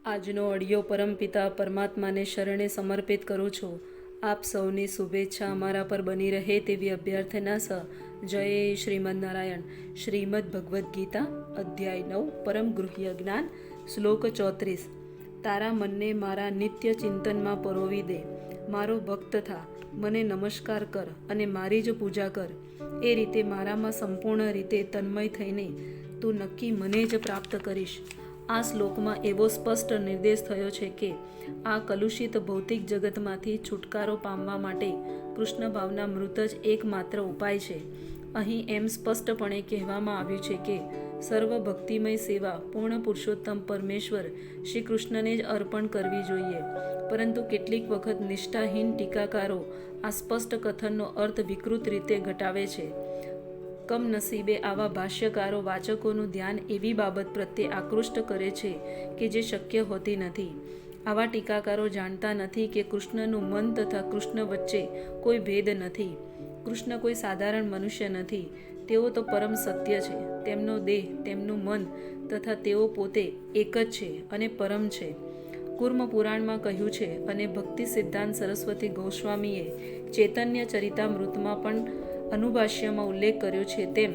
આજનો ઓડિયો પરમપિતા પરમાત્માને શરણે સમર્પિત કરું છું. આપ સૌની શુભેચ્છા અમારા પર બની રહે તેવી અભ્યર્થના સહ જય શ્રીમદ નારાયણ. શ્રીમદ ભગવદ્ ગીતા અધ્યાય 9 પરમ ગૃહ્ય જ્ઞાન શ્લોક 34. તારા મનને મારા નિત્ય ચિંતનમાં પરોવી દે, મારો ભક્ત થા, મને નમસ્કાર કર અને મારી જ પૂજા કર. એ રીતે મારામાં સંપૂર્ણ રીતે તન્મય થઈને તું નક્કી મને જ પ્રાપ્ત કરીશ. આ શ્લોકમાં એવો સ્પષ્ટ નિર્દેશ થયો છે કે આ કલુષિત ભૌતિક જગતમાંથી છુટકારો પામવા માટે કૃષ્ણ ભાવના મૃત જ એકમાત્ર ઉપાય છે. અહીં એમ સ્પષ્ટપણે કહેવામાં આવ્યું છે કે સર્વ ભક્તિમય સેવા પૂર્ણ પુરુષોત્તમ પરમેશ્વર શ્રી કૃષ્ણને જ અર્પણ કરવી જોઈએ. પરંતુ કેટલીક વખત નિષ્ઠાહીન ટીકાકારો આ સ્પષ્ટ કથનનો અર્થ વિકૃત રીતે ઘટાવે છે. કમનસીબે આવા ભાષ્યકારો વાચકોનું ધ્યાન એવી બાબત પ્રત્યે આકૃષ્ટ કરે છે કે જે શક્ય હોતી નથી. આવા ટીકાકારો જાણતા નથી કે કૃષ્ણનું મન તથા કૃષ્ણ વચ્ચે કોઈ ભેદ નથી. કૃષ્ણ કોઈ સાધારણ મનુષ્ય નથી. તેઓ તો પરમ સત્ય છે. તેમનો દેહ, તેમનું મન તથા તેઓ પોતે એક જ છે અને પરમ છે. કુર્મ પુરાણમાં કહ્યું છે અને ભક્તિ સિદ્ધાંત સરસ્વતી ગોસ્વામીએ ચૈતન્ય ચરિતામૃતમાં પણ અનુભાષ્યમાં ઉલ્લેખ કર્યો છે તેમ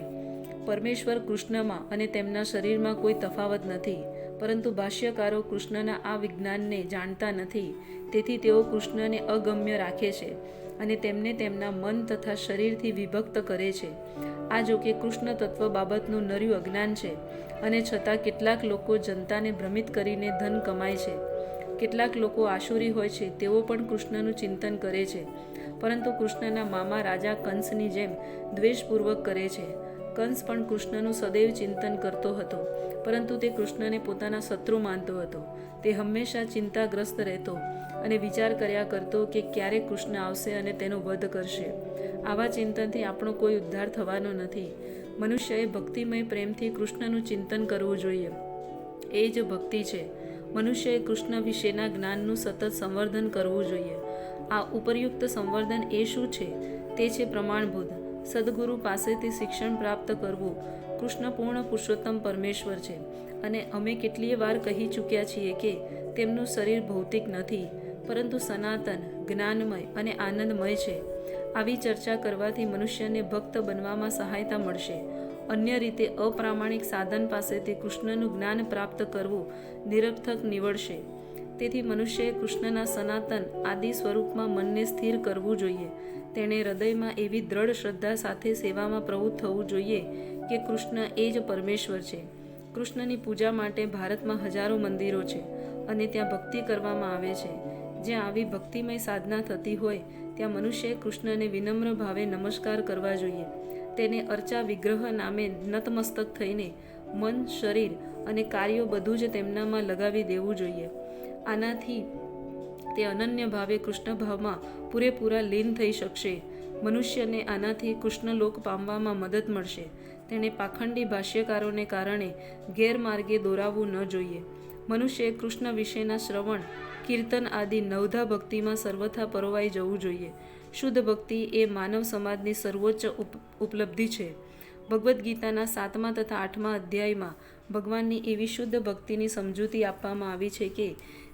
પરમેશ્વર કૃષ્ણમાં અને તેમના શરીરમાં કોઈ તફાવત નથી. પરંતુ ભાષ્યકારો કૃષ્ણના આ વિજ્ઞાનને જાણતા નથી. તેથી તેઓ કૃષ્ણને અગમ્ય રાખે છે અને તેમને તેમના મન તથા શરીરથી વિભક્ત કરે છે. આ જોકે કૃષ્ણ તત્વ બાબતનું નર્યું અજ્ઞાન છે અને છતાં કેટલાક લોકો જનતાને ભ્રમિત કરીને ધન કમાય છે. કેટલાક લોકો આસુરી હોય છે, તેઓ પણ કૃષ્ણનું ચિંતન કરે છે, પરંતુ કૃષ્ણના મામા રાજા કંસની જેમ દ્વેષપૂર્વક કરે છે. કંસ પણ કૃષ્ણનું સદૈવ ચિંતન કરતો હતો, પરંતુ તે કૃષ્ણને પોતાના શત્રુ માનતો હતો. તે હંમેશા ચિંતાગ્રસ્ત રહેતો અને વિચાર કર્યા કરતો કે ક્યારે કૃષ્ણ આવશે અને તેનો વધ કરશે. આવા ચિંતનથી આપણો કોઈ ઉદ્ધાર થવાનો નથી. મનુષ્યએ ભક્તિમય પ્રેમથી કૃષ્ણનું ચિંતન કરવું જોઈએ. એ જ ભક્તિ છે. મનુષ્યએ કૃષ્ણ વિશેના જ્ઞાનનું સતત સંવર્ધન કરવું જોઈએ. આ ઉપરયુક્ત સંવર્ધન એ શું છે? તે છે પ્રમાણભૂત. સદગુરુ પાસેથી શિક્ષણ પ્રાપ્ત કરવું. કૃષ્ણ પૂર્ણ પુરુષોત્તમ પરમેશ્વર છે અને અમે કેટલીય વાર કહી ચૂક્યા છીએ કે તેમનું શરીર ભૌતિક નથી, પરંતુ સનાતન, જ્ઞાનમય અને આનંદમય છે. આવી ચર્ચા કરવાથી મનુષ્યને ભક્ત બનવામાં સહાયતા મળશે. અન્ય રીતે અપ્રામાણિક સાધન પાસેથી કૃષ્ણનું જ્ઞાન પ્રાપ્ત કરવું નિરર્થક નીવડશે. તેથી મનુષ્યએ કૃષ્ણના સનાતન આદિ સ્વરૂપમાં મનને સ્થિર કરવું જોઈએ. તેણે હૃદયમાં એવી દ્રઢ શ્રદ્ધા સાથે સેવામાં પ્રવૃત્ત થવું જોઈએ કે કૃષ્ણ એ જ પરમેશ્વર છે. કૃષ્ણની પૂજા માટે ભારતમાં હજારો મંદિરો છે અને ત્યાં ભક્તિ કરવામાં આવે છે. જ્યાં આવી ભક્તિમય સાધના થતી હોય ત્યાં મનુષ્યએ કૃષ્ણને વિનમ્ર ભાવે નમસ્કાર કરવા જોઈએ. તેને અર્ચા વિગ્રહ નામે નતમસ્તક થઈને મન, શરીર અને કાર્યો બધું જ તેમનામાં લગાવી દેવું જોઈએ. આનાથી તે અનન્ય ભાવે કૃષ્ણ ભાવમાં પૂરેપૂરા લીન થઈ શકશે. મનુષ્યને આનાથી કૃષ્ણલોક પામવામાં મદદ મળશે. તેણે પાખંડી ભાષ્યકારોને કારણે ગેરમાર્ગે દોરાવવું ન જોઈએ. મનુષ્યએ કૃષ્ણ વિશેના શ્રવણ, કીર્તન આદિ નવધા ભક્તિમાં સર્વથા પરોવાઈ જવું જોઈએ. શુદ્ધ ભક્તિ એ માનવ સમાજની સર્વોચ્ચ ઉપલબ્ધિ છે. ભગવદ્ ગીતાના 7મા તથા 8મા અધ્યાયમાં ભગવાનની એવી શુદ્ધ ભક્તિની સમજૂતી આપવામાં આવી છે કે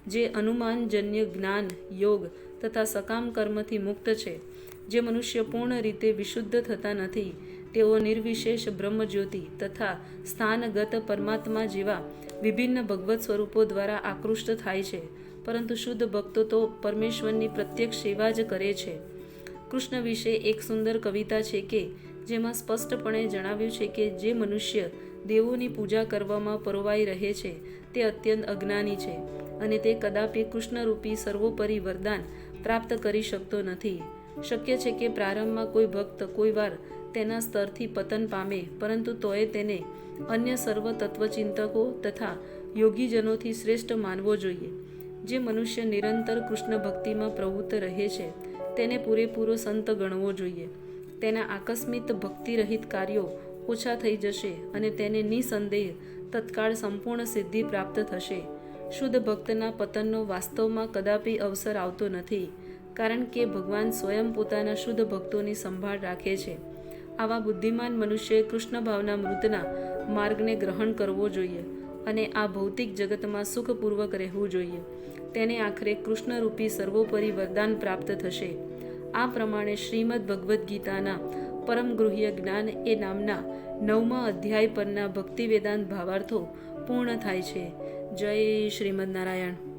જે અનુમાનજન્ય જ્ઞાન, યોગ તથા સકામ કર્મથી મુક્ત છે. જે મનુષ્ય પૂર્ણ રીતે વિશુદ્ધ થતા નથી તેઓ નિર્વિશેષ બ્રહ્મજ્યોતિ તથા સ્થાનગત પરમાત્મા જેવા વિભિન્ન ભગવત સ્વરૂપો દ્વારા આકૃષ્ટ થાય છે. પરંતુ શુદ્ધ ભક્તો તો પરમેશ્વરની પ્રત્યક્ષ સેવા જ કરે છે. કૃષ્ણ વિશે એક સુંદર કવિતા છે કે જેમાં સ્પષ્ટપણે જણાવ્યું છે કે જે મનુષ્ય દેવોની પૂજા કરવામાં પરોવાઈ રહે છે તે અત્યંત અજ્ઞાની છે અને તે કદાપી કૃષ્ણરૂપી સર્વોપરી વરદાન પ્રાપ્ત કરી શકતો નથી. શક્ય છે કે પ્રારંભમાં કોઈ ભક્ત કોઈ વાર તેના સ્તરથી પતન પામે, પરંતુ તોય તેને અન્ય સર્વ તત્વચિંતકો તથા યોગીજનોથી શ્રેષ્ઠ માનવો જોઈએ. જે મનુષ્ય નિરંતર કૃષ્ણ ભક્તિમાં પ્રવૃત્ત રહે છે તેને પૂરેપૂરો સંત ગણવો જોઈએ. તેના આકસ્મિક ભક્તિરહિત કાર્યો ઓછા થઈ જશે અને તેને નિસંદેહ તત્કાળ સંપૂર્ણ સિદ્ધિ પ્રાપ્ત થશે. શુદ્ધ ભક્તના પતનનો વાસ્તવમાં કદાપી અવસર આવતો નથી, કારણ કે ભગવાન સ્વયં પોતાના શુદ્ધ ભક્તોની સંભાળ રાખે છે. આવા બુદ્ધિમાન મનુષ્યએ કૃષ્ણ ભાવના મૃતના માર્ગને ગ્રહણ કરવો જોઈએ. અને આ ભૌતિક જગતમાં સુખપૂર્વક રહેવું જોઈએ. તેને આખરે કૃષ્ણરૂપી સર્વોપરી વરદાન પ્રાપ્ત થશે. આ પ્રમાણે શ્રીમદ્ ભગવદ્ ગીતાના પરમ ગૃહ્ય જ્ઞાન એ નામના 9મા અધ્યાય પરના ભક્તિ વેદાંત ભાવાર્થો પૂર્ણ થાય છે. જય શ્રીમદ નારાયણ.